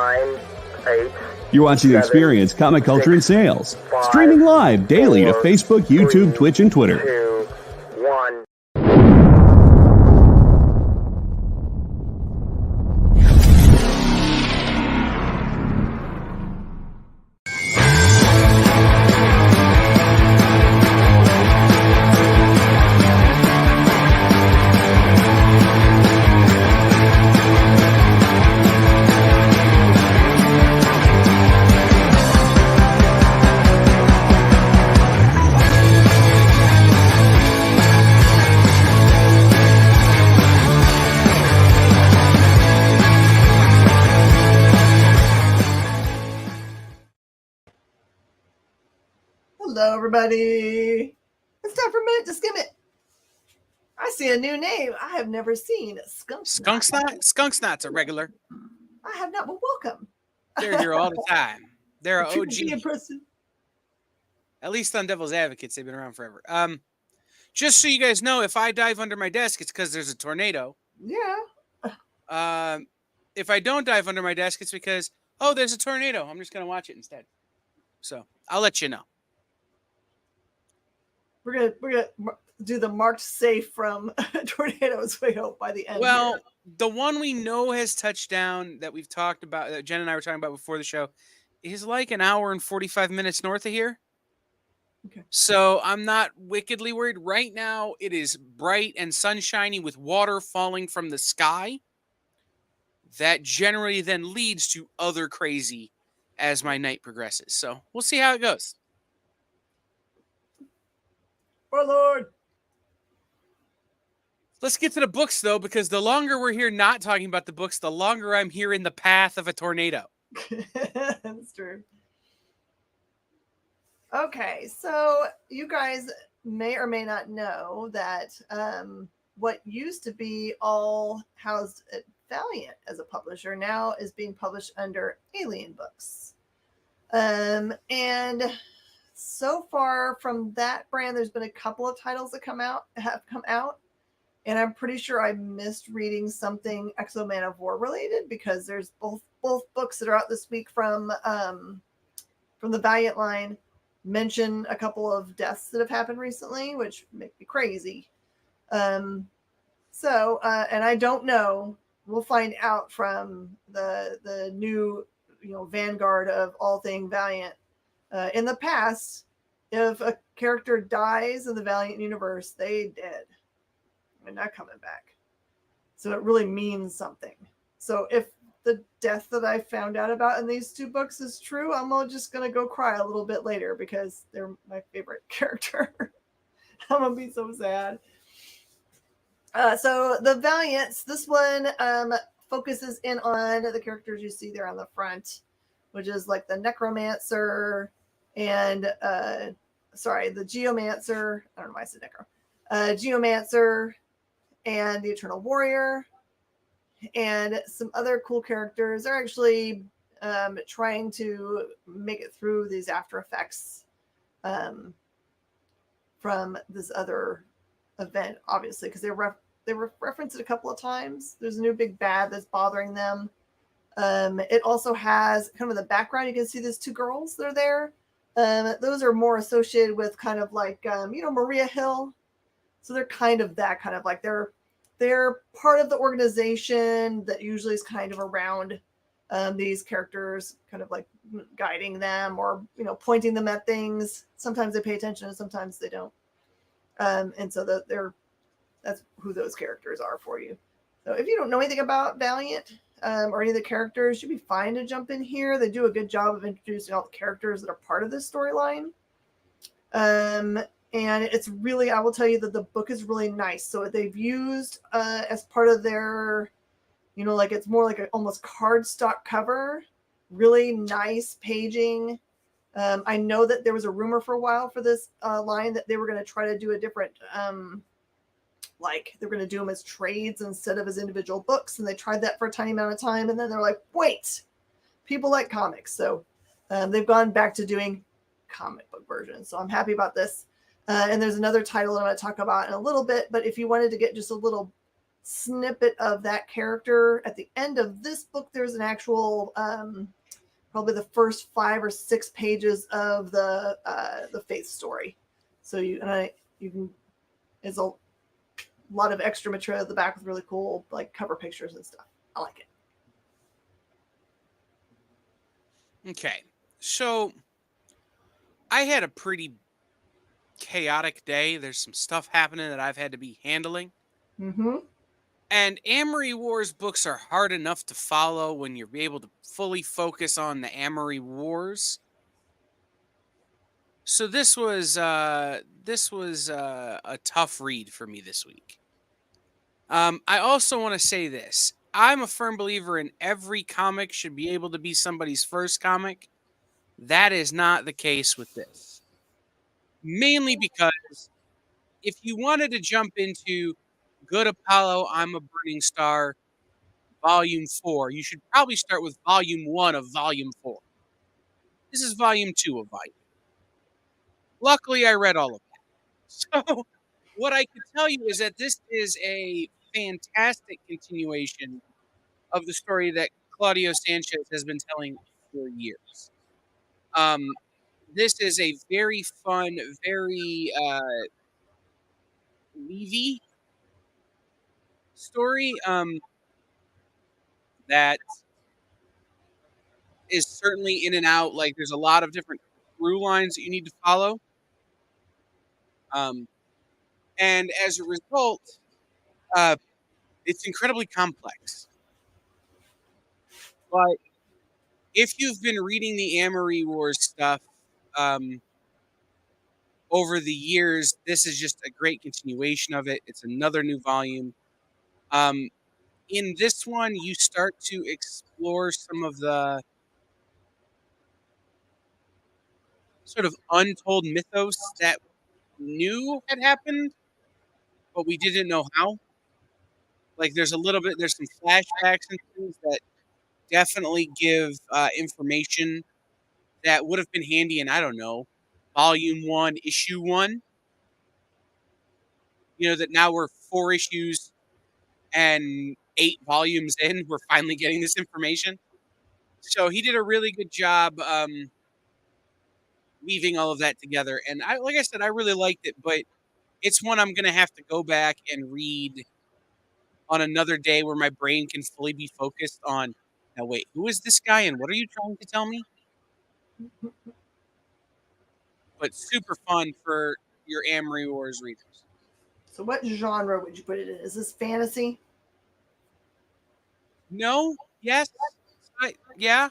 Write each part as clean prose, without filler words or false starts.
9, 8. You're watching 7, Experience Comic Culture and Sales. 5, Streaming live daily to 4, Facebook, YouTube, 3, Twitch, and Twitter. 2, 1. Hello, everybody. It's time for a minute to skim it. I see a new name I have never seen. Skunk Snot? Skunk Snot's a regular. I have not, but welcome. They're here all the time. They're an OG. At least on Devil's Advocates, they've been around forever. Just so you guys know, if I dive under my desk, it's because there's a tornado. Yeah. If I don't dive under my desk, it's because, oh, there's a tornado. I'm just going to watch it instead. So I'll let you know. We're gonna do the marked safe from tornadoes, we hope, by the end. Well, here. the one we know has touched down that we've talked about, that Jen and I were talking about before the show, is like an hour and 45 minutes north of here. Okay. So I'm not wickedly worried. Right now, it is bright and sunshiny with water falling from the sky. That generally then leads to other crazy as my night progresses. So we'll see how it goes. Oh, Lord. Let's get to the books, though, because the longer we're here not talking about the books, the longer I'm here in the path of a tornado. That's true. Okay, so you guys may or may not know that what used to be all housed at Valiant as a publisher now is being published under Alien Books. And so far from that brand, there's been a couple of titles that have come out. And I'm pretty sure I missed reading something Exo-Man of War related, because there's both books that are out this week from the Valiant line mention a couple of deaths that have happened recently, which make me crazy. And I don't know. We'll find out from the new vanguard of all thing Valiant. In the past, if a character dies in the Valiant universe, they dead. They're not coming back. So it really means something. So if the death that I found out about in these two books is true, I'm just going to go cry a little bit later because they're my favorite character. I'm going to be so sad. So the Valiants, this one focuses in on the characters you see there on the front, which is like the Necromancer and the Geomancer. I don't know why I said Necro. Geomancer and the Eternal Warrior and some other cool characters. They're actually trying to make it through these after effects from this other event, obviously, because they were referenced a couple of times. There's a new big bad that's bothering them. It also has kind of in the background, you can see these two girls that are there. Those are more associated with kind of like, Maria Hill. So they're kind of that kind of like they're part of the organization that usually is kind of around these characters, kind of like guiding them or, pointing them at things. Sometimes they pay attention and sometimes they don't. And so that's who those characters are for you. So if you don't know anything about Valiant or any of the characters, you'd be fine to jump in here. They do a good job of introducing all the characters that are part of this storyline. And it's really, I will tell you that the book is really nice. So they've used as part of their, like it's more like an almost cardstock cover, really nice paging. I know that there was a rumor for a while for this line that they were going to try to do a different, they're going to do them as trades instead of as individual books. And they tried that for a tiny amount of time. And then they're like, wait, people like comics. So they've gone back to doing comic book versions. So I'm happy about this. And there's another title I'm going to talk about in a little bit. But if you wanted to get just a little snippet of that character. At the end of this book, there's an actual, probably the first 5 or 6 pages of the Faith story. So you can, there's a lot of extra material at the back with really cool like cover pictures and stuff. I like it. Okay. So I had a pretty chaotic day. There's some stuff happening that I've had to be handling. Mm-hmm. And Amory Wars books are hard enough to follow when you're able to fully focus on the Amory Wars. So this was a tough read for me this week. I also want to say this. I'm a firm believer in every comic should be able to be somebody's first comic. That is not the case with this. Mainly because if you wanted to jump into Good Apollo, I'm a Burning Star, Volume 4, you should probably start with Volume 1 of Volume 4. This is Volume 2 of Volume. Luckily, I read all of that. So, what I can tell you is that this is a fantastic continuation of the story that Claudio Sanchez has been telling for years. This is a very fun, very Levy story that is certainly in and out. Like there's a lot of different through lines that you need to follow. And as a result, it's incredibly complex. But if you've been reading the Amory Wars stuff over the years, this is just a great continuation of it. It's another new volume. In this one, you start to explore some of the sort of untold mythos that we knew had happened, but we didn't know how. Like there's some flashbacks and things that definitely give information that would have been handy in, I don't know, Volume 1, Issue 1. You know, that now we're 4 issues and 8 volumes in, we're finally getting this information. So he did a really good job weaving all of that together. And like I said, I really liked it, but it's one I'm going to have to go back and read on another day where my brain can fully be focused on, now wait, who is this guy and what are you trying to tell me? But super fun for your Amory Wars readers. So what genre would you put it in? Is this fantasy? No, yes, yeah.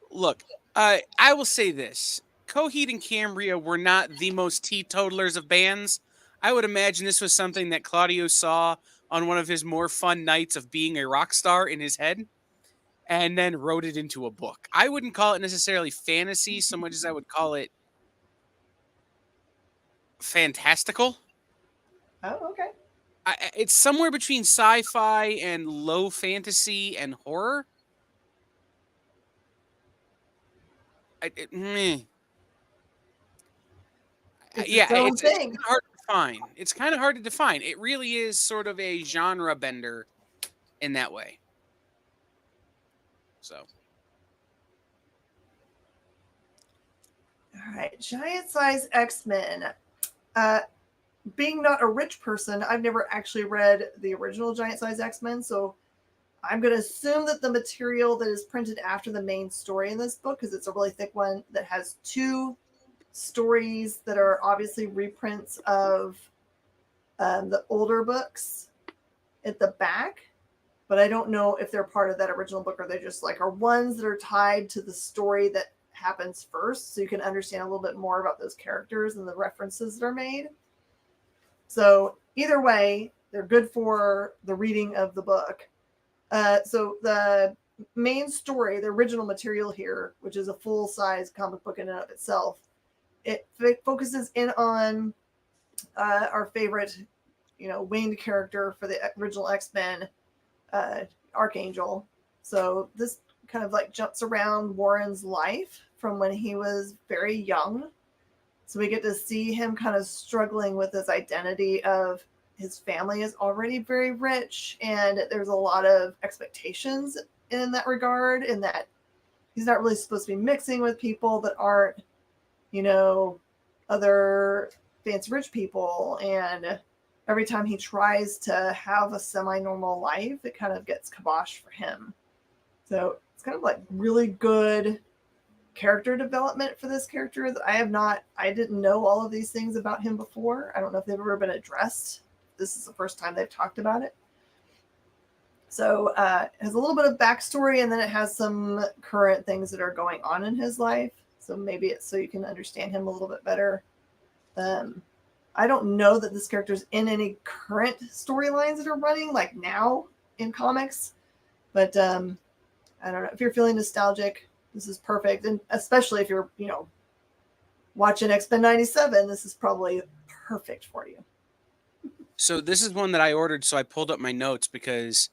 Look, I will say this. Coheed and Cambria were not the most teetotalers of bands. I would imagine this was something that Claudio saw on one of his more fun nights of being a rock star in his head and then wrote it into a book. I wouldn't call it necessarily fantasy so much as I would call it fantastical. Oh, okay. It's somewhere between sci-fi and low fantasy and horror. Meh. Yeah, it's kind of hard to define. It's kind of hard to define. It really is sort of a genre bender in that way. So. All right, Giant Size X-Men. Being not a rich person, I've never actually read the original Giant Size X-Men, so I'm going to assume that the material that is printed after the main story in this book, because it's a really thick one that has 2 stories that are obviously reprints of the older books at the back, but I don't know if they're part of that original book or they just like are ones that are tied to the story that happens first, so you can understand a little bit more about those characters and the references that are made. So either way, they're good for the reading of the book. So the main story, the original material here, which is a full-size comic book in and of itself, it focuses in on our favorite, winged character for the original X-Men, Archangel. So this kind of like jumps around Warren's life from when he was very young. So we get to see him kind of struggling with his identity of his family is already very rich, and there's a lot of expectations in that regard, in that he's not really supposed to be mixing with people that aren't, other fancy rich people. And every time he tries to have a semi-normal life, it kind of gets kiboshed for him. So it's kind of like really good character development for this character that I didn't know all of these things about him before. I don't know if they've ever been addressed. This is the first time they've talked about it. So it has a little bit of backstory, and then it has some current things that are going on in his life. So maybe it's so you can understand him a little bit better. I don't know that this character's in any current storylines that are running like now in comics, but I don't know. If you're feeling nostalgic, this is perfect. And especially if you're, watching X-Men 97, this is probably perfect for you. So this is one that I ordered, so I pulled up my notes because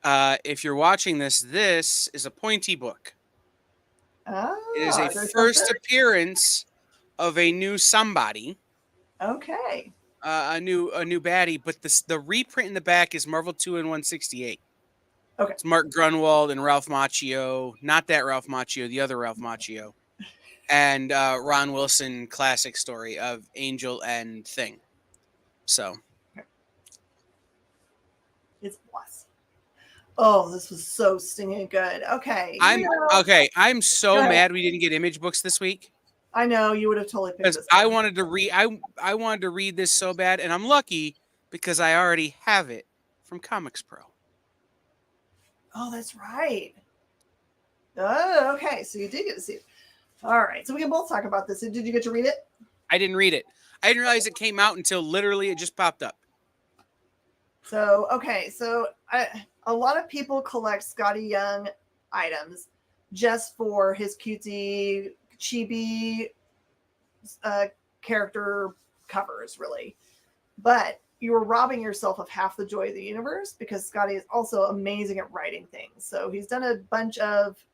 if you're watching this is a pointy book. It is a first appearance of a new somebody. Okay. A new baddie, but the reprint in the back is Marvel 2 and 168. Okay. It's Mark Grunwald and Ralph Macchio, not that Ralph Macchio, the other Ralph Macchio, and Ron Wilson classic story of Angel and Thing. So it's awesome. Oh, this was so stinging good. Okay. I'm so mad we didn't get image books this week. I know you would have totally picked this. I wanted to read. I wanted to read this so bad, and I'm lucky because I already have it from Comics Pro. Oh, that's right. Oh, okay. So you did get to see it. All right. So we can both talk about this. Did you get to read it? I didn't read it. I didn't realize it came out until literally it just popped up. So, okay. So a lot of people collect Scotty Young items just for his cutesy, chibi character covers, really. But you were robbing yourself of half the joy of the universe, because Scotty is also amazing at writing things. So he's done a bunch of,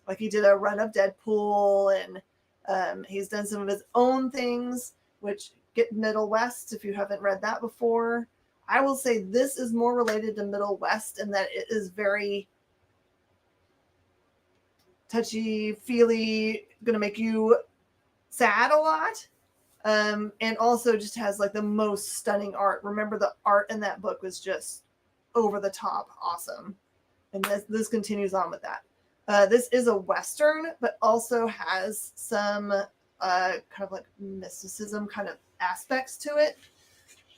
like, he did a run of Deadpool, and he's done some of his own things, which get Middle West, if you haven't read that before. I will say this is more related to Middle West in that it is very touchy-feely, going to make you sad a lot. And also just has like the most stunning art. Remember, the art in that book was just over the top awesome. And this continues on with that. This is a Western, but also has some kind of like mysticism kind of aspects to it.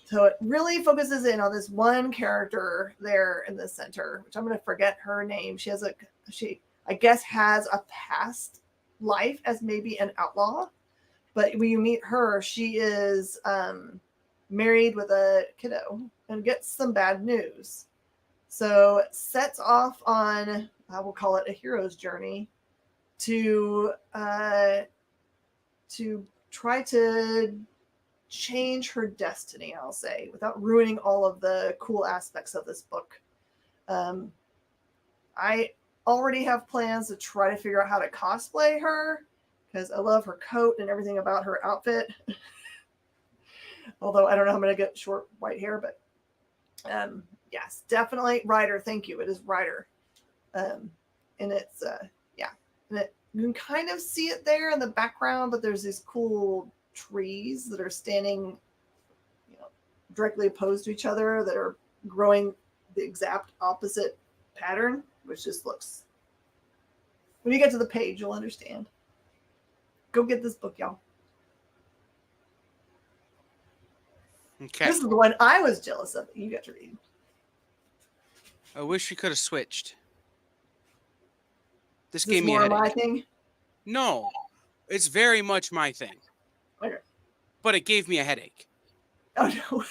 So it really focuses in on this one character there in the center, which I'm going to forget her name. She I guess has a past life as maybe an outlaw. But when you meet her, she is married with a kiddo and gets some bad news. So it sets off on, I will call it a hero's journey, to try to change her destiny, I'll say, without ruining all of the cool aspects of this book. I already have plans to try to figure out how to cosplay her, because I love her coat and everything about her outfit. Although I don't know how I'm going to get short white hair, but yes, definitely Ryder. Thank you. It is Ryder. And it's, and you can kind of see it there in the background, but there's these cool trees that are standing, directly opposed to each other, that are growing the exact opposite pattern, which just looks, when you get to the page, you'll understand. Go get this book, y'all. Okay. This is the one I was jealous of that you got to read. I wish we could have switched. This Is gave this me a more headache. my thing? No, it's very much my thing. Okay. But it gave me a headache. Oh no.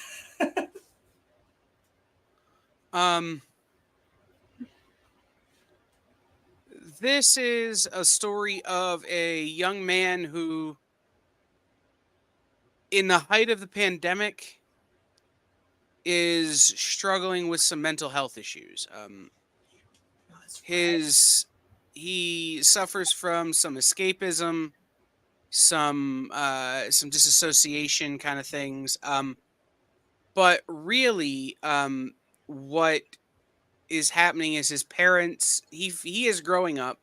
This is a story of a young man who, in the height of the pandemic, is struggling with some mental health issues. He suffers from some escapism, some disassociation kind of things. But really, what is happening is his parents, he is growing up.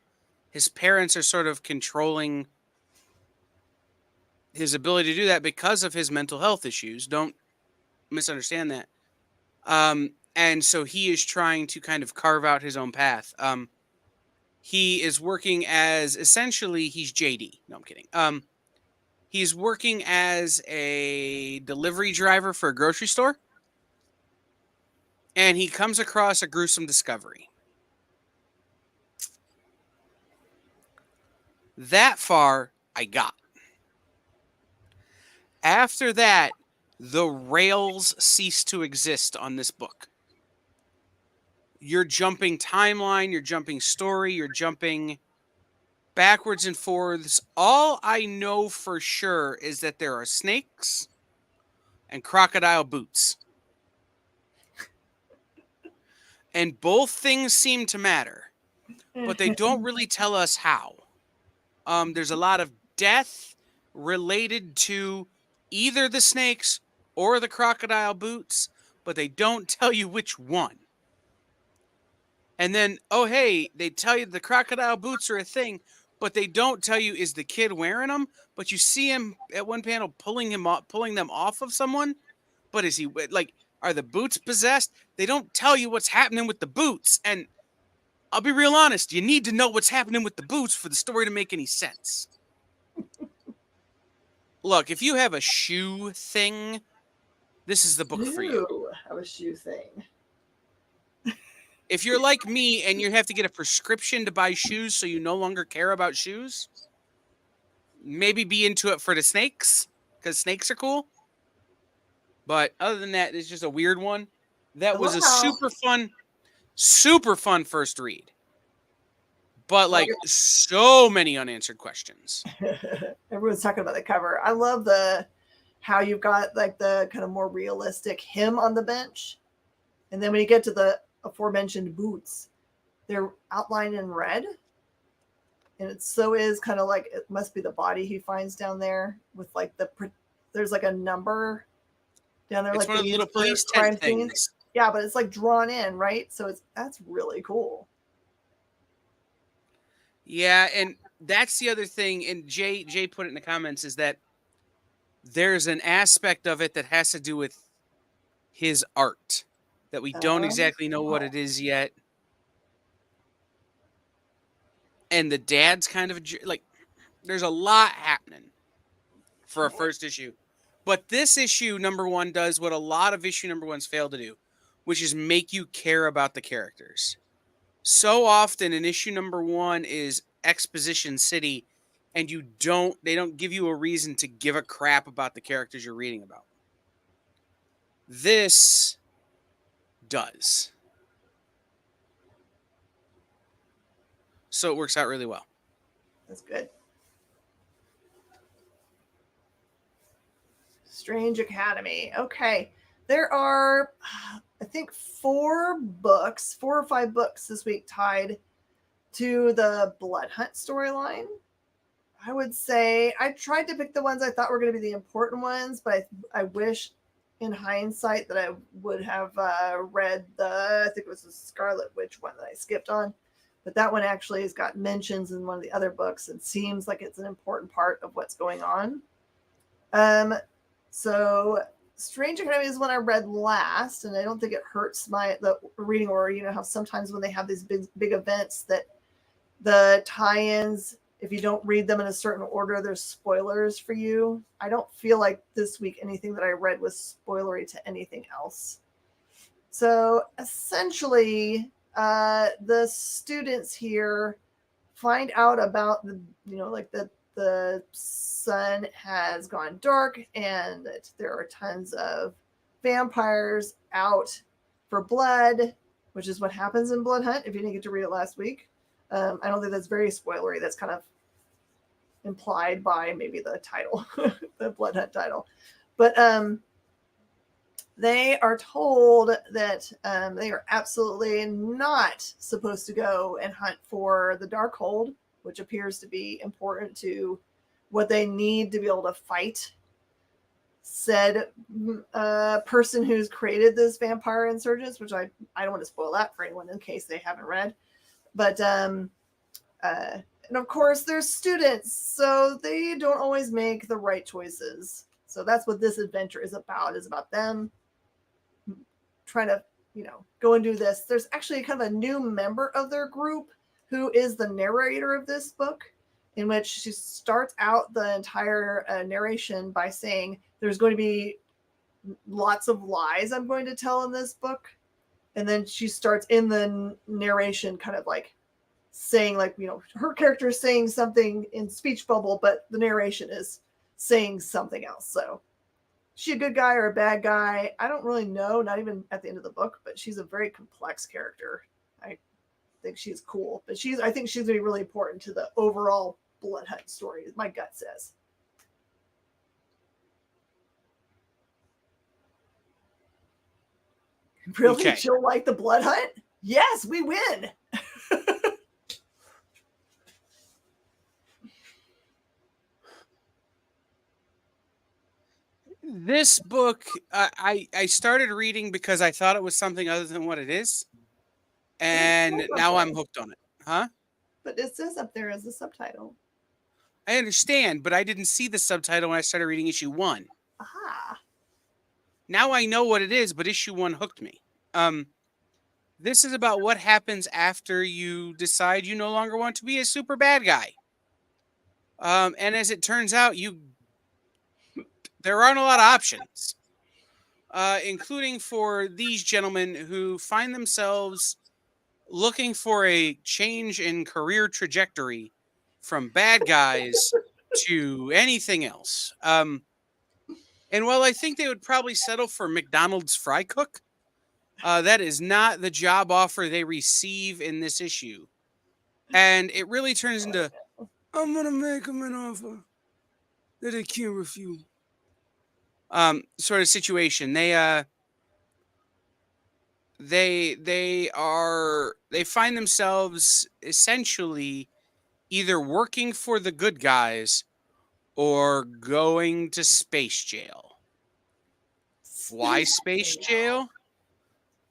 His parents are sort of controlling his ability to do that because of his mental health issues. Don't misunderstand that. And so he is trying to kind of carve out his own path. He is working as, essentially, he's JD. No, I'm kidding. He's working as a delivery driver for a grocery store, and he comes across a gruesome discovery. That far, I got. After that, the rails cease to exist on this book. You're jumping timeline, you're jumping story, you're jumping backwards and forwards. All I know for sure is that there are snakes and crocodile boots. And both things seem to matter, but they don't really tell us how. There's a lot of death related to either the snakes or the crocodile boots, but they don't tell you which one. And then, oh, hey, they tell you the crocodile boots are a thing, but they don't tell you is the kid wearing them. But you see him at one panel pulling them off of someone. But is he, like, are the boots possessed? They don't tell you what's happening with the boots. And I'll be real honest, you need to know what's happening with the boots for the story to make any sense. Look, if you have a shoe thing, this is the book for you. Have a shoe thing. If you're like me and you have to get a prescription to buy shoes so you no longer care about shoes, maybe be into it for the snakes, because snakes are cool. But other than that, it's just a weird one. That was a super fun first read. But like so many unanswered questions. Everyone's talking about the cover. I love how you've got like the kind of more realistic him on the bench. And then when you get to the aforementioned boots, they're outlined in red. And it so is kind of like, it must be the body he finds down there with like there's like a number down there. It's like one of the little police crime tent things. Yeah, but it's like drawn in, right? So that's really cool. Yeah, and that's the other thing, and Jay put it in the comments, is that there's an aspect of it that has to do with his art that we don't exactly know what it is yet. And the dad's kind of like, there's a lot happening for a first issue. But this issue number 1 does what a lot of issue number 1s fail to do, which is make you care about the characters. So often in issue number 1 is exposition city, and they don't give you a reason to give a crap about the characters you're reading about. This does. So it works out really well. That's good. Strange Academy. Okay. There are, I think, 4 or 5 books this week tied to the Blood Hunt storyline. I would say I tried to pick the ones I thought were going to be the important ones, but I wish in hindsight that I would have read I think it was the Scarlet Witch one that I skipped on. But that one actually has got mentions in one of the other books and seems like it's an important part of what's going on. So Strange Academy is one I read last, and I don't think it hurts the reading order. You know how sometimes when they have these big events that the tie-ins, if you don't read them in a certain order, there's spoilers for you. I don't feel like this week anything that I read was spoilery to anything else. So essentially, the students here find out about the sun has gone dark and that there are tons of vampires out for blood, which is what happens in Blood Hunt if you didn't get to read it last week. I don't think that's very spoilery. That's kind of implied by maybe the title, the Blood Hunt title. But they are told that they are absolutely not supposed to go and hunt for the Darkhold, which appears to be important to what they need to be able to fight said person who's created this vampire insurgents, which I don't want to spoil that for anyone in case they haven't read. But and of course there's students, so they don't always make the right choices. So that's what this adventure is about them trying to, go and do this. There's actually kind of a new member of their group who is the narrator of this book, in which she starts out the entire narration by saying there's going to be lots of lies I'm going to tell in this book. And then she starts in the narration kind of like saying, like, her character is saying something in speech bubble, but the narration is saying something else. So she a good guy or a bad guy? I don't really know, not even at the end of the book, but she's a very complex character. I think she's cool, but I think she's going to be really important to the overall Blood Hunt story, my gut says. Really? Okay. She'll like the Blood Hunt? Yes, we win. This book, I started reading because I thought it was something other than what it is. And now I'm hooked on it. Huh? But it says up there as a subtitle. I understand, but I didn't see the subtitle when I started reading issue 1. Aha. Now I know what it is, but issue 1 hooked me. This is about what happens after you decide you no longer want to be a super bad guy. And as it turns out, there aren't a lot of options, including for these gentlemen who find themselves looking for a change in career trajectory from bad guys to anything else. And while I think they would probably settle for McDonald's fry cook, that is not the job offer they receive in this issue. And it really turns into, I'm going to make them an offer that they can't refuse. Sort of situation. They find themselves essentially either working for the good guys or going to space jail. Why space jail?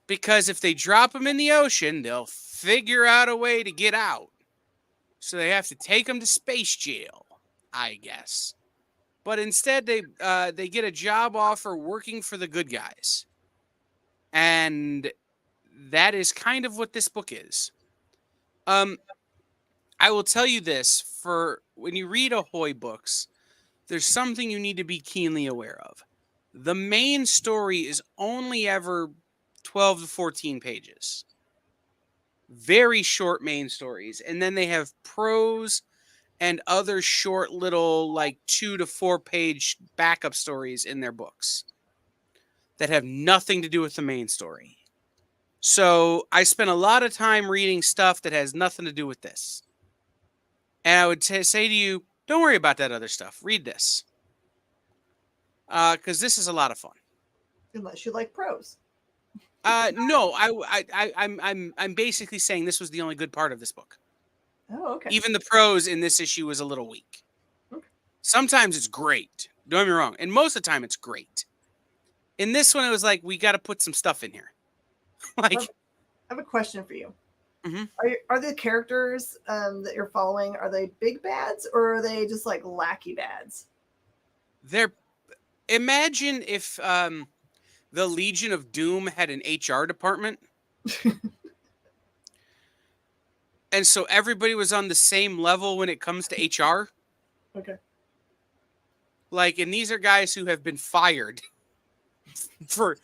Because if they drop them in the ocean, they'll figure out a way to get out. So they have to take them to space jail, I guess. But instead, they get a job offer working for the good guys. And that is kind of what this book is. I will tell you this. For when you read Ahoy books, there's something you need to be keenly aware of. The main story is only ever 12 to 14 pages. Very short main stories. And then they have prose and other short little, like 2 to 4 page backup stories in their books that have nothing to do with the main story. So I spent a lot of time reading stuff that has nothing to do with this. And I would say to you, don't worry about that other stuff. Read this. Because this is a lot of fun. Unless you like prose. No, I'm basically saying this was the only good part of this book. Oh, okay. Even the prose in this issue was a little weak. Okay. Sometimes it's great. Don't get me wrong. And most of the time it's great. In this one, it was like, we got to put some stuff in here. I have a question for you. Mm-hmm. Are the characters that you're following, are they big bads or are they just like lackey bads? Imagine if the Legion of Doom had an HR department. And so everybody was on the same level when it comes to HR. Okay. And these are guys who have been fired for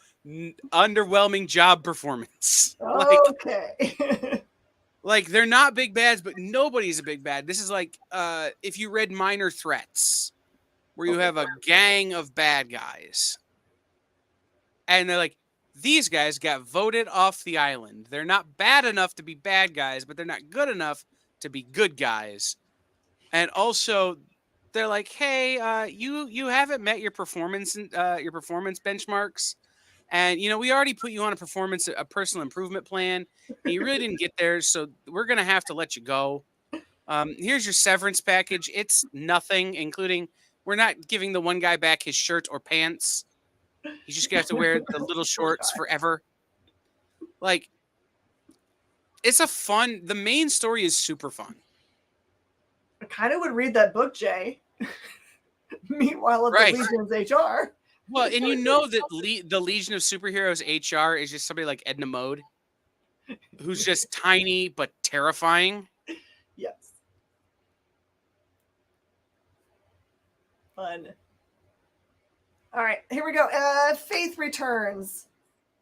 underwhelming job performance. Okay. They're not big bads, but nobody's a big bad. This is like if you read Minor Threats, where you have a gang of bad guys. And they're like, these guys got voted off the island. They're not bad enough to be bad guys, but they're not good enough to be good guys. And also, they're like, hey, you haven't met your performance benchmarks. And, we already put you on a personal improvement plan. And you really didn't get there, so we're going to have to let you go. Here's your severance package. It's nothing, including We're not giving the one guy back his shirt or pants. He's just gonna have to wear the little shorts forever. Like, it's a fun. The main story is super fun. I kind of would read that book, Jay. Meanwhile, at Right. the Legion's HR. Well, and you know that the Legion of Superheroes HR is just somebody like Edna Mode, who's just tiny but terrifying. Yes. Fun. All right, here we go. Faith Returns.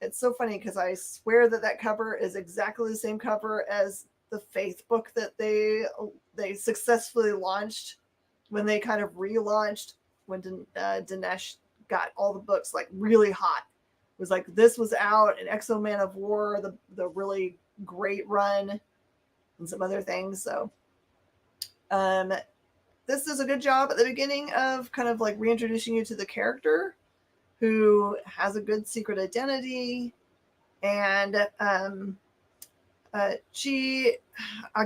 It's so funny because I swear that cover is exactly the same cover as the Faith book that they successfully launched when they kind of relaunched when Dinesh got all the books like really hot. It was like this was out, and Exo Man of War, the really great run, and some other things. So this is a good job at the beginning of kind of like reintroducing you to the character who has a good secret identity. And I'll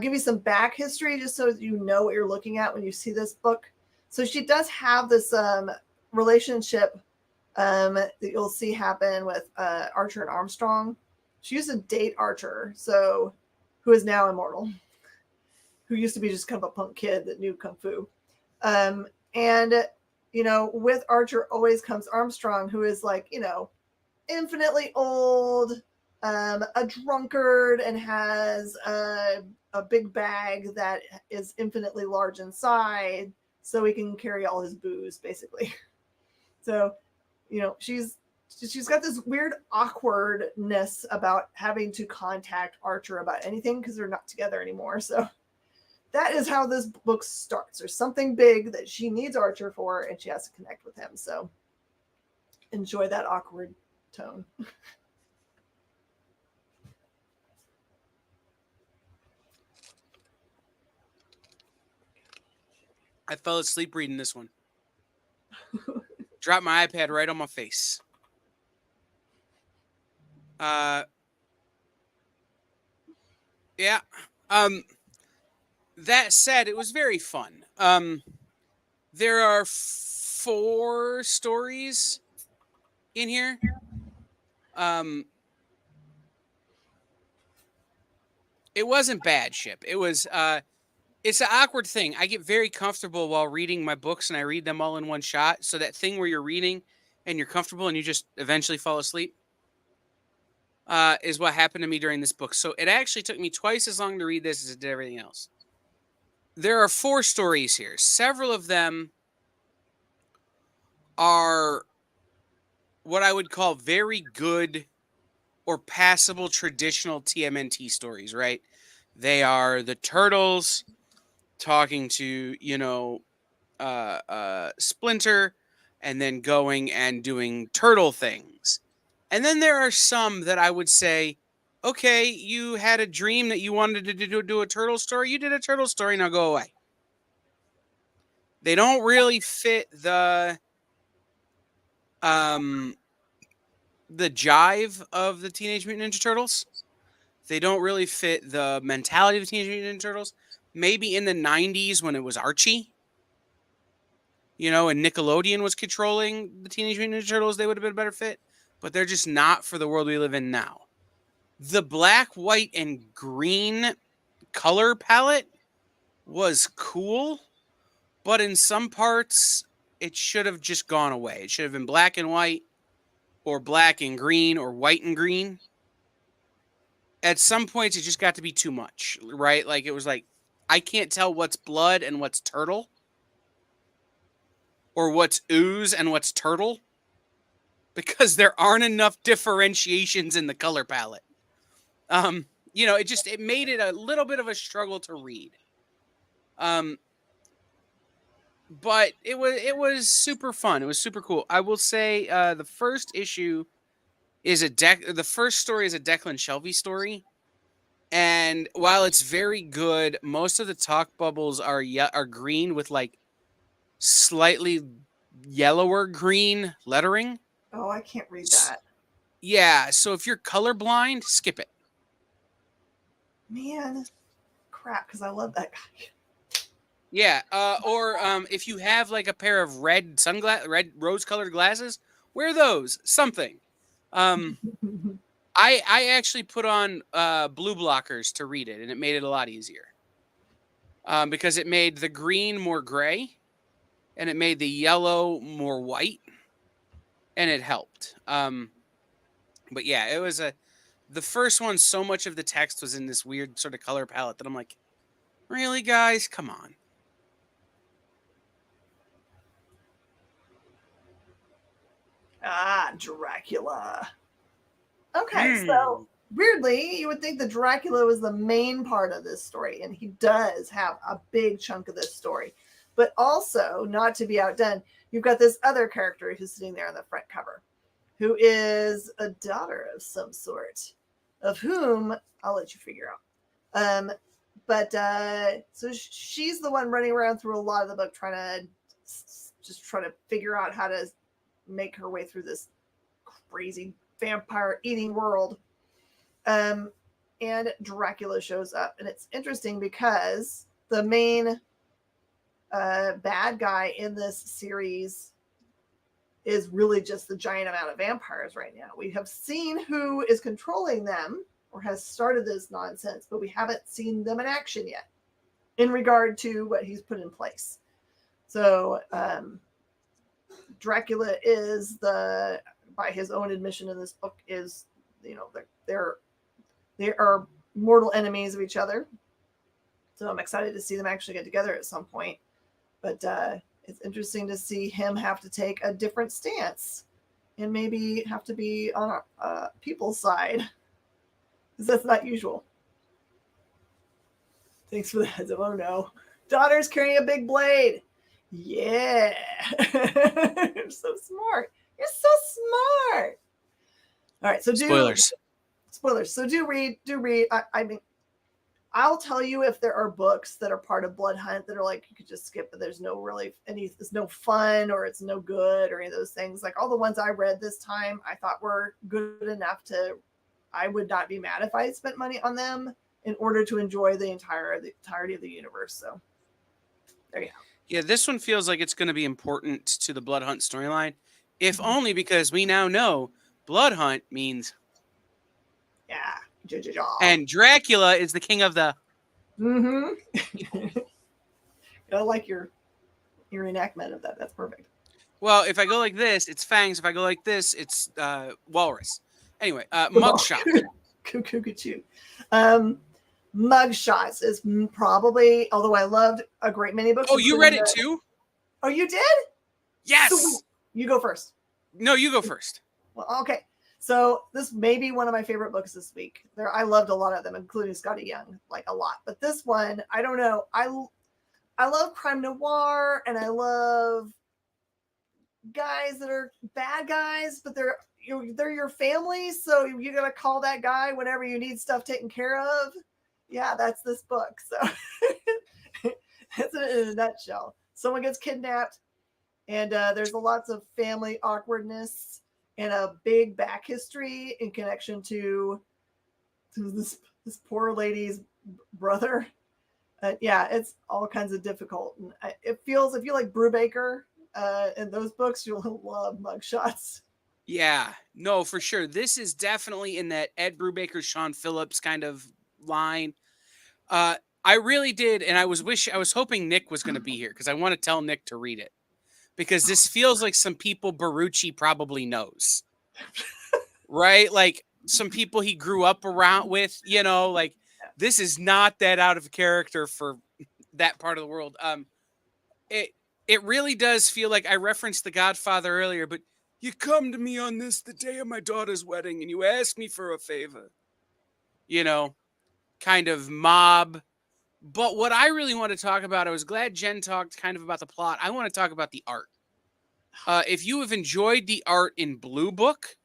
give you some back history just so you know what you're looking at when you see this book. So she does have this relationship that you'll see happen with Archer and Armstrong. She used to date Archer, who is now immortal, who used to be just kind of a punk kid that knew Kung Fu. And, with Archer always comes Armstrong, who is like, infinitely old, a drunkard, and has a big bag that is infinitely large inside, so he can carry all his booze, basically. So, she's got this weird awkwardness about having to contact Archer about anything because they're not together anymore. So that is how this book starts. There's something big that she needs Archer for, and she has to connect with him. So enjoy that awkward tone. I fell asleep reading this one. Dropped my iPad right on my face. Yeah. That said, it was very fun. There are 4 stories in here. It wasn't bad, Ship. It was it's an awkward thing. I get very comfortable while reading my books, and I read them all in one shot. So that thing where you're reading and you're comfortable and you just eventually fall asleep is what happened to me during this book. So it actually took me twice as long to read this as it did everything else. There are 4 stories here. Several of them are what I would call very good or passable traditional TMNT stories, right? They are the Turtles talking to, Splinter, and then going and doing turtle things. And then there are some that I would say, okay, you had a dream that you wanted to do a turtle story. You did a turtle story. Now go away. They don't really fit the jive of the Teenage Mutant Ninja Turtles. They don't really fit the mentality of the Teenage Mutant Ninja Turtles. Maybe in the 90s when it was Archie, and Nickelodeon was controlling the Teenage Mutant Ninja Turtles, they would have been a better fit. But they're just not for the world we live in now. The black, white, and green color palette was cool, but in some parts, it should have just gone away. It should have been black and white, or black and green, or white and green. At some points, it just got to be too much, right? Like, it was like, I can't tell what's blood and what's turtle, or what's ooze and what's turtle, because there aren't enough differentiations in the color palette. It made it a little bit of a struggle to read. But it was super fun. It was super cool. I will say the first issue is the first story is a Declan Shelby story. And while it's very good, most of the talk bubbles are green with like slightly yellower green lettering. Oh, I can't read that. Yeah, so if you're colorblind, skip it. Man, crap, because I love that guy. Yeah, or if you have like a pair of red rose-colored glasses, wear those. Something. Um, I actually put on blue blockers to read it, and it made it a lot easier. Because it made the green more gray, and it made the yellow more white, and it helped. But yeah, it was the first one. So much of the text was in this weird sort of color palette that I'm like, really, guys, come on. Ah, Dracula. Okay, so weirdly, you would think that Dracula was the main part of this story, and he does have a big chunk of this story. But also, not to be outdone, you've got this other character who's sitting there on the front cover, who is a daughter of some sort, of whom I'll let you figure out. So she's the one running around through a lot of the book, trying to figure out how to make her way through this crazy vampire eating world. And Dracula shows up, and it's interesting because the main bad guy in this series is really just the giant amount of vampires right now. We have seen who is controlling them or has started this nonsense, but we haven't seen them in action yet in regard to what he's put in place. So Dracula is by his own admission in this book, is, they are mortal enemies of each other. So I'm excited to see them actually get together at some point. But it's interesting to see him have to take a different stance and maybe have to be on people's side, because that's not usual. Thanks for the heads up. Oh no, daughter's carrying a big blade. Yeah. You're so smart. You're so smart. All right, so Spoilers. So do read. I mean, I'll tell you if there are books that are part of Blood Hunt that are like you could just skip, but there's no really it's no fun or it's no good or any of those things. Like all the ones I read this time, I thought were good enough I would not be mad if I spent money on them in order to enjoy the entirety of the universe. So there you go. Yeah, this one feels like it's going to be important to the Blood Hunt storyline, if only because we now know Blood Hunt means and Dracula is the king of the. I like your enactment of that. That's perfect. Well, if I go like this, it's fangs. If I go like this, it's walrus. Anyway, mugshot. Cuckoo. Mugshots is probably, although I loved a great many books. Oh, you read it too? Oh, you did? Yes. So you go first. No, you go first. Well, okay. So this may be one of my favorite books this week. I loved a lot of them, including Scotty Young, like a lot. But this one, I don't know. I love crime noir, and I love guys that are bad guys, but they're your family, so you gotta call that guy whenever you need stuff taken care of. Yeah, that's this book. So that's it in a nutshell. Someone gets kidnapped, and there's lots of family awkwardness and a big back history in connection to this poor lady's brother. Yeah, it's all kinds of difficult. And it feels, if you like Brubaker in those books, you'll love Mugshots. Yeah, no, for sure. This is definitely in that Ed Brubaker, Sean Phillips kind of line. I really did, and I was hoping Nick was going to be here because I want to tell Nick to read it, because this feels like some people Barucci probably knows, right? Like some people he grew up around with, like this is not that out of character for that part of the world. It really does feel like, I referenced The Godfather earlier, but you come to me on the day of my daughter's wedding and you ask me for a favor, kind of mob. But what I really want to talk about, I was glad Jen talked kind of about the plot. I want to talk about the art. If you have enjoyed the art in Blue Book,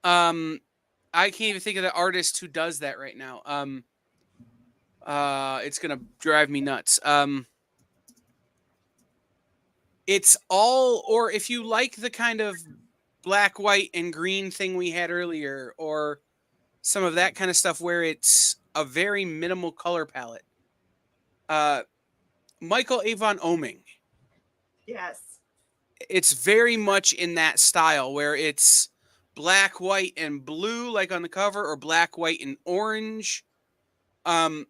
I can't even think of the artist who does that right now. It's going to drive me nuts. It's all, or if you like the kind of black, white, and green thing we had earlier, or some of that kind of stuff where it's a very minimal color palette. Michael Avon Oeming. Yes. It's very much in that style where it's black, white, and blue, like on the cover, or black, white, and orange. And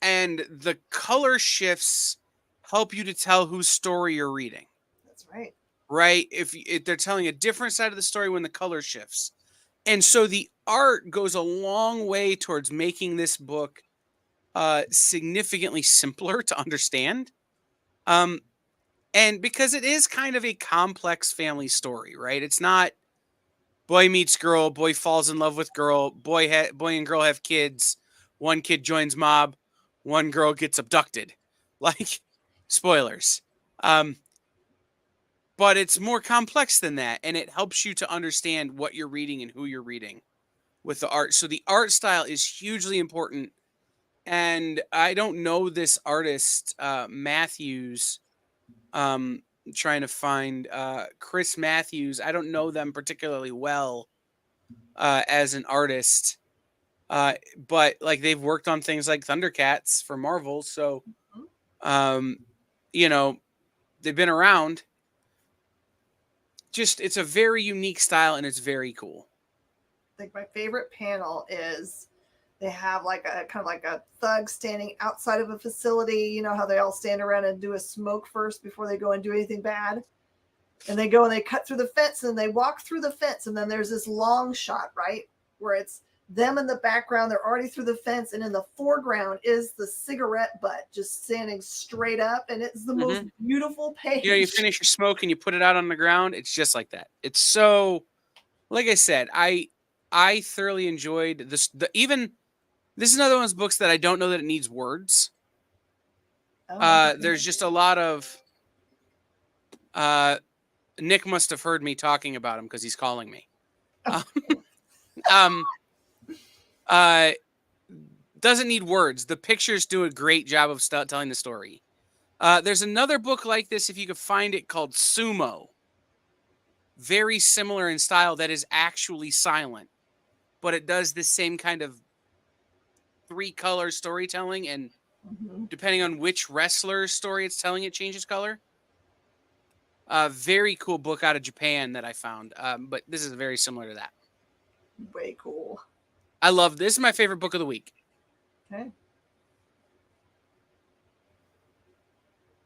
the color shifts help you to tell whose story you're reading. That's right. Right? If they're telling a different side of the story when the color shifts. And so the art goes a long way towards making this book significantly simpler to understand. And because it is kind of a complex family story, right? It's not boy meets girl, boy falls in love with girl, boy and girl have kids, one kid joins mob, one girl gets abducted. Like, spoilers. But it's more complex than that, and it helps you to understand what you're reading and who you're reading with the art. So the art style is hugely important. And I don't know this artist, Matthews. Trying to find Chris Matthews. I don't know them particularly well as an artist. But like they've worked on things like Thundercats for Marvel, so you know, they've been around. Just it's a very unique style and it's very cool. I think my favorite panel is they have like a kind of like a thug standing outside of a facility. You know how they all stand around and do a smoke first before they go and do anything bad? And they go and they cut through the fence and they walk through the fence. And then there's this long shot, right? Where it's them in the background. They're already through the fence. And in the foreground is the cigarette butt just standing straight up. And it's the most beautiful page. You know, you finish your smoke and you put it out on the ground. It's just like that. It's so, like I said, I thoroughly enjoyed this. This is another one of those books that I don't know that it needs words. There's just a lot of, Nick must have heard me talking about him because he's calling me. Doesn't need words. The pictures do a great job of telling the story. There's another book like this, if you could find it, called Sumo. Very similar in style that is actually silent, but it does the same kind of 3-color storytelling, and depending on which wrestler's story it's telling, it changes color. Very cool book out of Japan that I found, but this is very similar to that. Way cool. I love this. Is my favorite book of the week. Okay.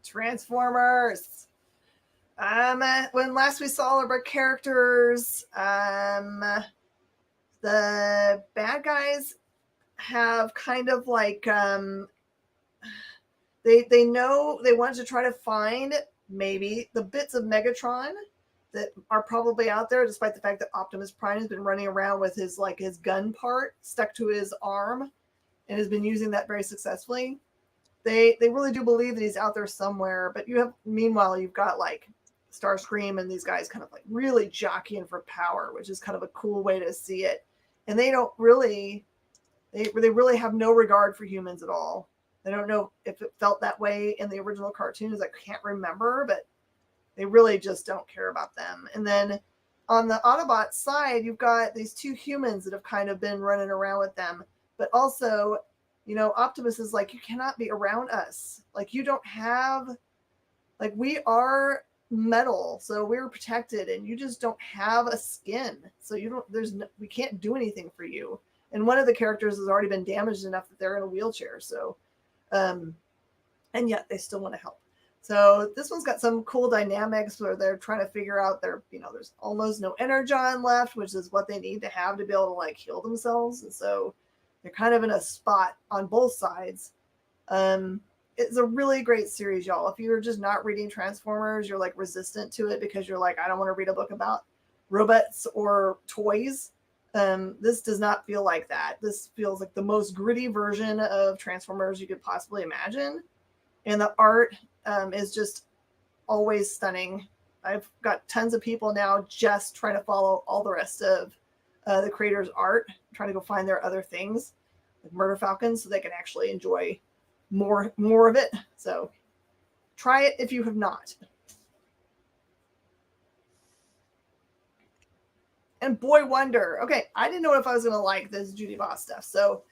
Transformers. When last we saw all of our characters, the bad guys have kind of like they know they wanted to try to find maybe the bits of Megatron that are probably out there, despite the fact that Optimus Prime has been running around with his gun part stuck to his arm and has been using that very successfully. They really do believe that he's out there somewhere, but meanwhile you've got like Starscream and these guys kind of like really jockeying for power, which is kind of a cool way to see it. And they really have no regard for humans at all. I don't know if it felt that way in the original cartoons. I can't remember, but they really just don't care about them. And then on the Autobot side, you've got these 2 humans that have kind of been running around with them. But also, Optimus is like, you cannot be around us. Like, you don't have, like, we are metal, so we're protected, and you just don't have a skin. So we can't do anything for you. And one of the characters has already been damaged enough that they're in a wheelchair. So, and yet they still want to help. So this one's got some cool dynamics where they're trying to figure out there's almost no energon left, which is what they need to have to be able to like heal themselves. And so they're kind of in a spot on both sides. It's a really great series, y'all. If you're just not reading Transformers, you're like resistant to it because you're like, I don't want to read a book about robots or toys. This does not feel like that. This feels like the most gritty version of Transformers you could possibly imagine. And the art is just always stunning. I've got tons of people now just trying to follow all the rest of the creator's art, trying to go find their other things, like Murder Falcon, so they can actually enjoy more of it. So try it if you have not. And Boy Wonder. Okay, I didn't know if I was going to like this Judy Voss stuff. So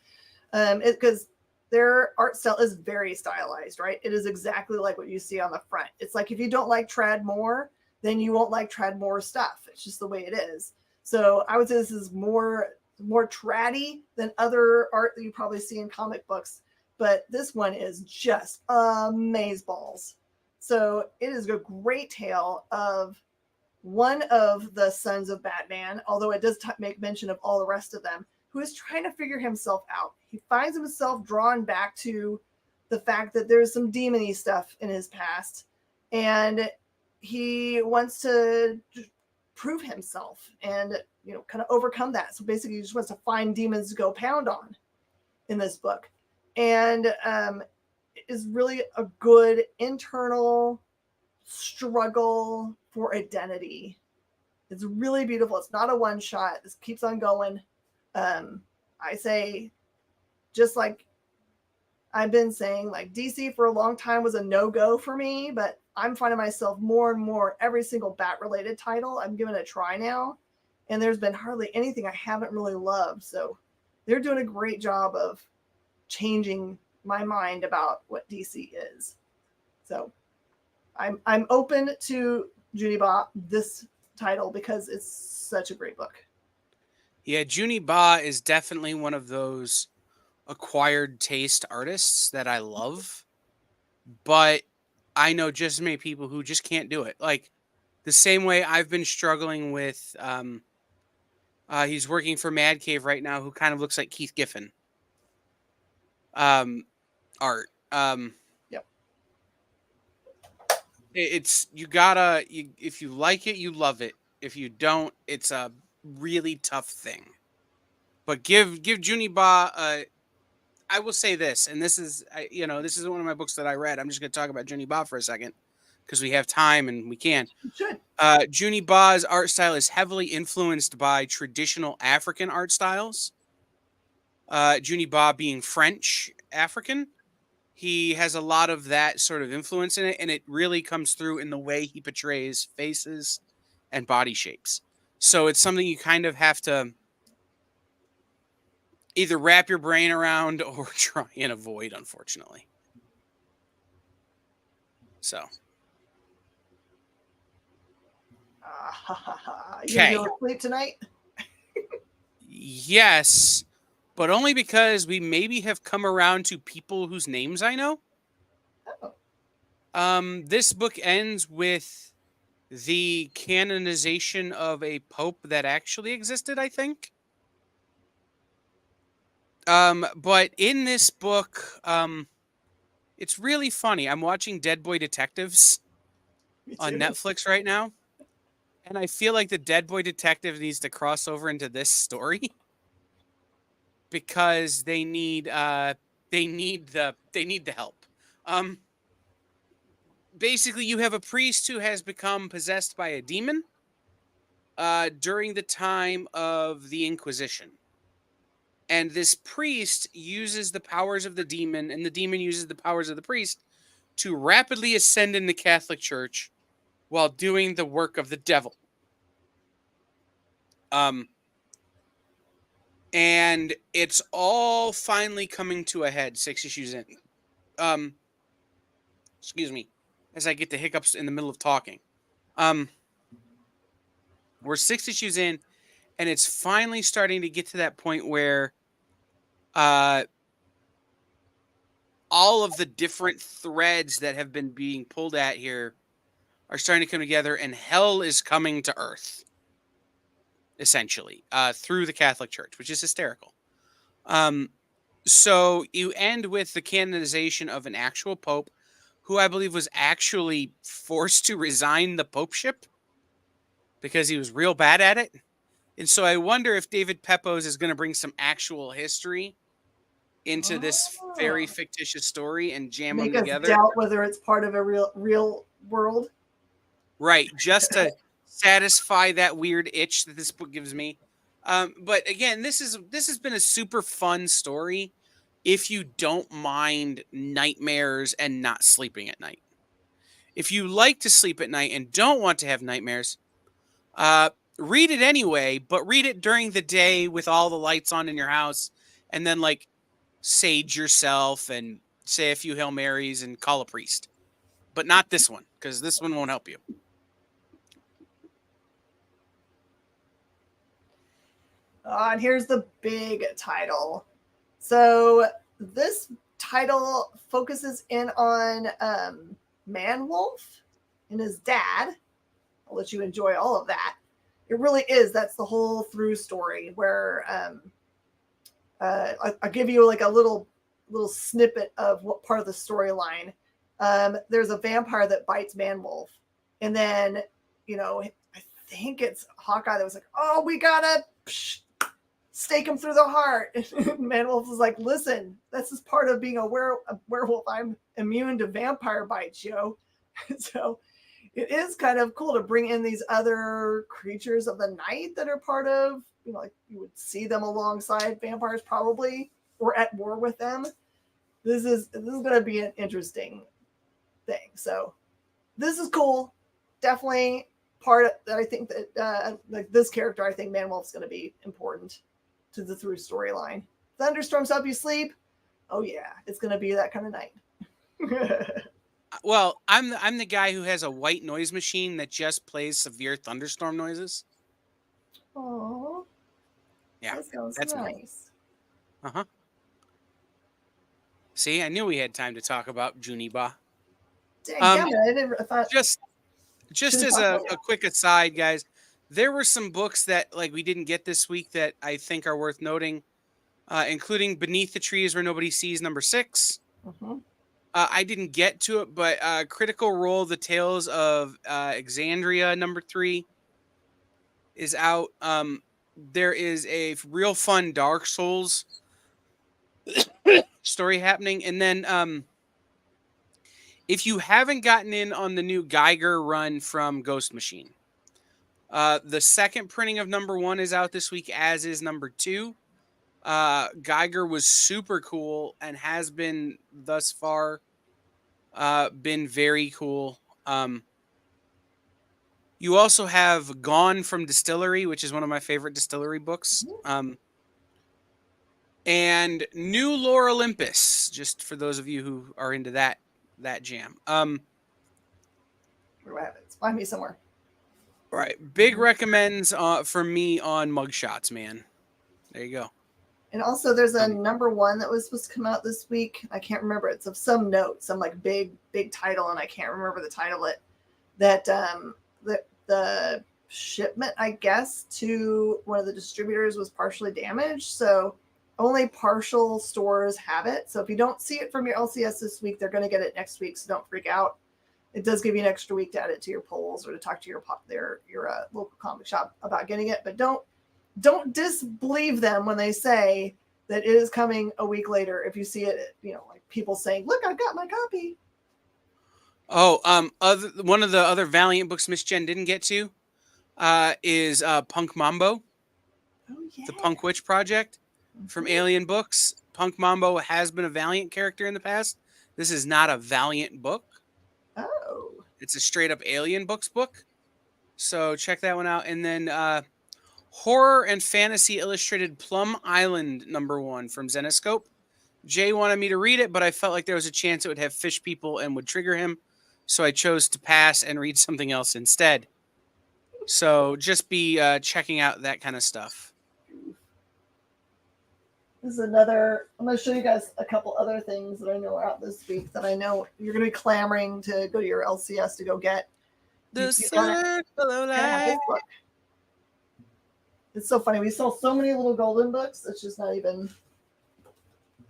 because their art style is very stylized, right? It is exactly like what you see on the front. It's like if you don't like Trad Moore, then you won't like Trad Moore stuff. It's just the way it is. So I would say this is more traddy than other art that you probably see in comic books, but this one is just amazeballs. So it is a great tale of one of the sons of Batman, although it does make mention of all the rest of them, who is trying to figure himself out. He finds himself drawn back to the fact that there's some demon-y stuff in his past, and he wants to prove himself and, you know, kind of overcome that. So basically he just wants to find demons to go pound on in this book. And it is really a good internal struggle for identity. It's really beautiful. It's not a one shot. This keeps on going. I say, just like I've been saying, like DC for a long time was a no-go for me, but I'm finding myself more and more every single bat related title I'm giving it a try now. And there's been hardly anything I haven't really loved. So they're doing a great job of changing my mind about what DC is. So I'm open to Junie Ba, this title, because it's such a great book. Yeah, Junie Ba is definitely one of those acquired taste artists that I love, but I know just as many people who just can't do it. Like the same way I've been struggling with, he's working for Mad Cave right now, who kind of looks like Keith Giffen. Art. Yep. It's if you like it, you love it. If you don't, it's a really tough thing. But give Junie Ba I will say this, and this is this is one of my books that I read. I'm just going to talk about Junie Ba for a second because we have time and we can. Should. Junie Ba's art style is heavily influenced by traditional African art styles. Junie Ba being French African, he has a lot of that sort of influence in it, and it really comes through in the way he portrays faces and body shapes. So it's something you kind of have to either wrap your brain around or try and avoid, unfortunately. So. You gonna go to sleep tonight? Yes, but only because we maybe have come around to people whose names I know. Oh. This book ends with the canonization of a pope that actually existed, I think. But in this book, it's really funny. I'm watching Dead Boy Detectives on Netflix right now, and I feel like the Dead Boy Detective needs to cross over into this story because they need the help. Basically, you have a priest who has become possessed by a demon during the time of the Inquisition. And this priest uses the powers of the demon, and the demon uses the powers of the priest to rapidly ascend in the Catholic Church while doing the work of the devil. And it's all finally coming to a head 6 issues in. Excuse me, as I get the hiccups in the middle of talking. We're 6 issues in, and it's finally starting to get to that point where all of the different threads that have been being pulled at here are starting to come together, and hell is coming to earth, essentially, through the Catholic Church, which is hysterical. So you end with the canonization of an actual pope who I believe was actually forced to resign the popeship because he was real bad at it. And so I wonder if David Pepose is going to bring some actual history into this very fictitious story and jam them together. Make us doubt whether it's part of a real world. Right, just to satisfy that weird itch that this book gives me. But again, this has been a super fun story if you don't mind nightmares and not sleeping at night. If you like to sleep at night and don't want to have nightmares, read it anyway, but read it during the day with all the lights on in your house, and then sage yourself and say a few Hail Marys and call a priest. But not this one, because this one won't help you. And here's the big title. So this title focuses in on Man Wolf and his dad. I'll let you enjoy all of that. It really is. That's the whole through story where I'll give you like a little snippet of what part of the storyline. There's a vampire that bites Man Wolf, and then I think it's Hawkeye that was like, "Oh, we gotta stake him through the heart." Man Wolf was like, "Listen, this is part of being a werewolf. I'm immune to vampire bites, yo." So it is kind of cool to bring in these other creatures of the night that are part of, like you would see them alongside vampires probably, or at war with them. This is going to be an interesting thing. So this is cool. Definitely part that I think that like this character, I think Man Wolf's going to be important to the through storyline. Thunderstorms help you sleep. Oh yeah, it's going to be that kind of night. Well, I'm the guy who has a white noise machine that just plays severe thunderstorm noises. Oh, yeah, that sounds that's nice. See, I knew we had time to talk about Juniba. Dang, I thought just as a quick aside, guys, there were some books that like we didn't get this week that I think are worth noting, including Beneath the Trees Where Nobody Sees #6. Mm-hmm. I didn't get to it, but Critical Role: The Tales of Exandria #3 is out. There is a real fun Dark Souls story happening, and then if you haven't gotten in on the new Geiger run from Ghost Machine, the second printing of #1 is out this week, as is #2. Geiger was super cool and has been thus far been very cool. You also have Gone from Distillery, which is one of my favorite distillery books. And New Lore Olympus, just for those of you who are into that jam. Where do I have it? Find me somewhere. Right. Big recommends for me on Mugshots, man. There you go. And also there's a #1 that was supposed to come out this week. I can't remember. It's of some note, some like big title, and I can't remember the title of it. That the shipment, I guess, to one of the distributors was partially damaged. So only partial stores have it. So if you don't see it from your LCS this week, they're going to get it next week. So don't freak out. It does give you an extra week to add it to your polls or to talk to your local comic shop about getting it. But don't disbelieve them when they say that it is coming a week later. If you see it, like people saying, "Look, I got my copy." Oh, one of the other Valiant books Miss Jen didn't get to is Punk Mambo. Oh, yeah. The Punk Witch Project from Alien Books. Punk Mambo has been a Valiant character in the past. This is not a Valiant book. Oh. It's a straight up Alien Books book. So check that one out. And then Horror and Fantasy Illustrated Plum Island #1 from Zenoscope. Jay wanted me to read it, but I felt like there was a chance it would have fish people and would trigger him. So I chose to pass and read something else instead. So just be checking out that kind of stuff. This is another. I'm going to show you guys a couple other things that I know are out this week that I know you're going to be clamoring to go to your LCS to go get. The Circle of Life. It's so funny. We sell so many little golden books. It's just not even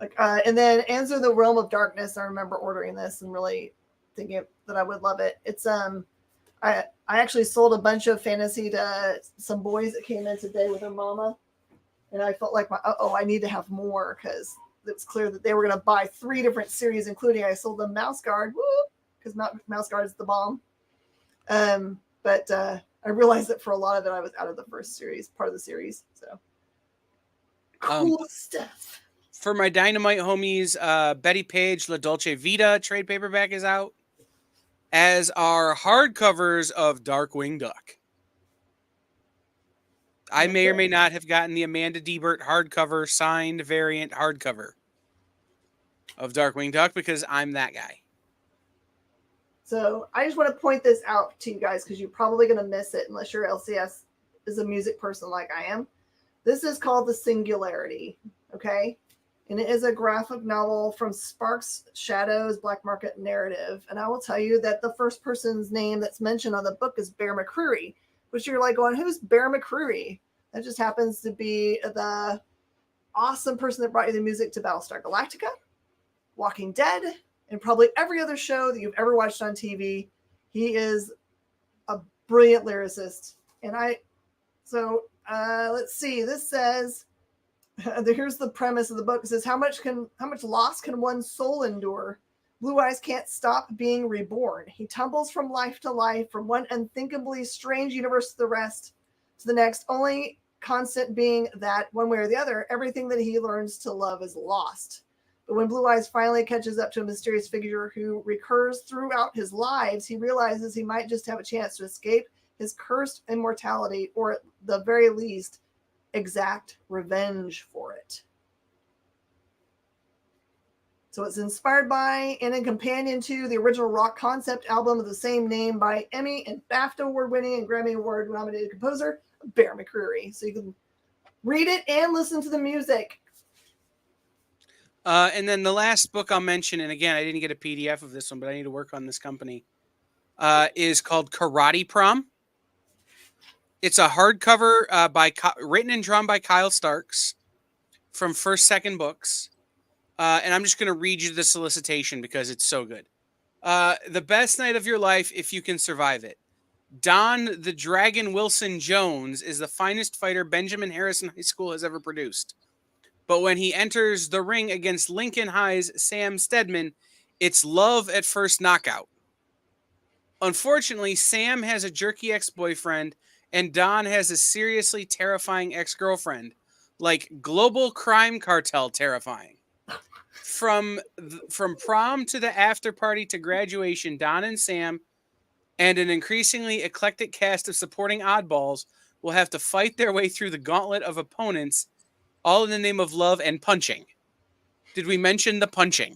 like. And then Answer the Realm of Darkness. I remember ordering this and really thinking that I would love it. It's I actually sold a bunch of fantasy to some boys that came in today with their mama, and I felt like I need to have more because it was clear that they were going to buy 3 different series, including I sold them Mouse Guard, because Mouse Guard is the bomb. But I realized that for a lot of it, I was out of the first series, part of the series. So cool stuff. For my Dynamite homies, Betty Page, La Dolce Vita trade paperback is out, as are hardcovers of Darkwing Duck. I may or may not have gotten the Amanda Debert hardcover, signed variant hardcover. of Darkwing Duck because I'm that guy. So I just want to point this out to you guys because you're probably going to miss it unless your LCS is a music person like I am. This is called The Singularity, okay? And it is a graphic novel from Sparks Shadows Black Market Narrative. And I will tell you that the first person's name that's mentioned on the book is Bear McCreary, which you're like going, who's Bear McCreary? That just happens to be the awesome person that brought you the music to Battlestar Galactica, Walking Dead, and probably every other show that you've ever watched on TV. He is a brilliant lyricist. And let's see. This says, here's the premise of the book. It says, how much loss can one's soul endure? Blue Eyes can't stop being reborn. He tumbles from life to life, from one unthinkably strange universe to the next, only constant being that one way or the other, everything that he learns to love is lost. But when Blue Eyes finally catches up to a mysterious figure who recurs throughout his lives, he realizes he might just have a chance to escape his cursed immortality, or at the very least, exact revenge for it. So it's inspired by and a companion to the original rock concept album of the same name by Emmy and BAFTA award-winning and Grammy Award-nominated composer Bear McCreary. So you can read it and listen to the music. And then the last book I'll mention, and again, I didn't get a PDF of this one, but I need to work on this company, is called Karate Prom. It's a hardcover written and drawn by Kyle Starks from First Second Books. And I'm just going to read you the solicitation because it's so good. The best night of your life if you can survive it. Don the Dragon Wilson Jones is the finest fighter Benjamin Harrison High School has ever produced. But when he enters the ring against Lincoln High's Sam Stedman, it's love at first knockout. Unfortunately, Sam has a jerky ex-boyfriend, and Don has a seriously terrifying ex-girlfriend. Like global crime cartel terrifying. From prom to the after party to graduation, Don and Sam and an increasingly eclectic cast of supporting oddballs will have to fight their way through the gauntlet of opponents, all in the name of love and punching. Did we mention the punching?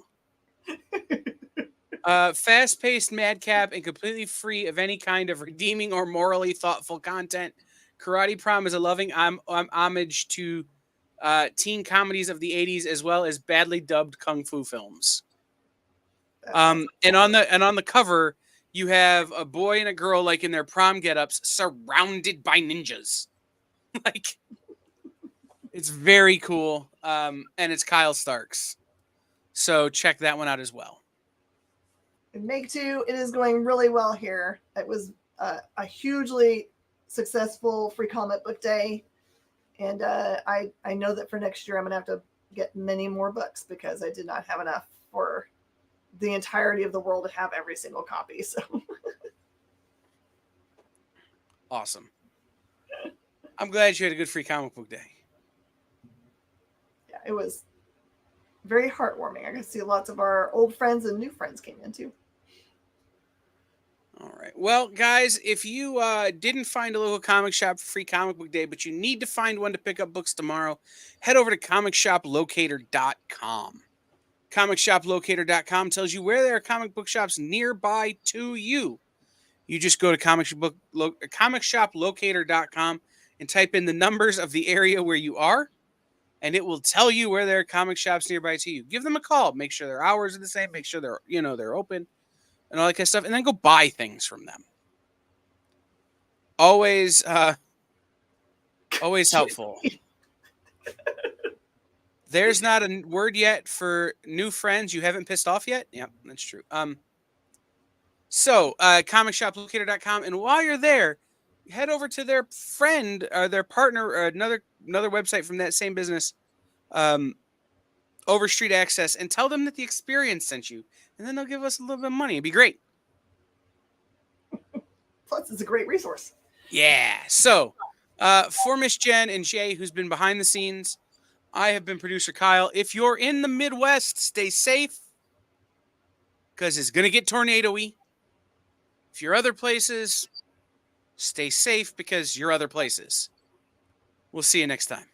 Fast-paced madcap and completely free of any kind of redeeming or morally thoughtful content, Karate Prom is a loving homage to teen comedies of the 80s as well as badly dubbed kung fu films. And on the cover, you have a boy and a girl like in their prom get-ups surrounded by ninjas. Like, it's very cool. And it's Kyle Starks. So check that one out as well. And Make Two, it is going really well here. It was a hugely successful Free Comic Book Day. And I know that for next year, I'm going to have to get many more books because I did not have enough for the entirety of the world to have every single copy. So awesome. I'm glad you had a good Free Comic Book Day. Yeah, it was very heartwarming. I could see lots of our old friends and new friends came in too. All right. Well, guys, if you didn't find a local comic shop for Free Comic Book Day, but you need to find one to pick up books tomorrow, head over to comicshoplocator.com. Comicshoplocator.com tells you where there are comic book shops nearby to you. You just go to comicshoplocator.com and type in the numbers of the area where you are, and it will tell you where there are comic shops nearby to you. Give them a call. Make sure their hours are the same. Make sure they're open. And all that kind of stuff, and then go buy things from them. Always helpful. There's not a word yet for new friends you haven't pissed off yet. Yeah, that's true. So comicshoplocator.com, and while you're there, head over to their friend or their partner, or another website from that same business, Overstreet Access, and tell them that the Experience sent you. And then they'll give us a little bit of money. It'd be great. Plus, it's a great resource. Yeah. So, for Miss Jen and Jay, who's been behind the scenes, I have been producer Kyle. If you're in the Midwest, stay safe because it's going to get tornado-y. If you're other places, stay safe because you're other places. We'll see you next time.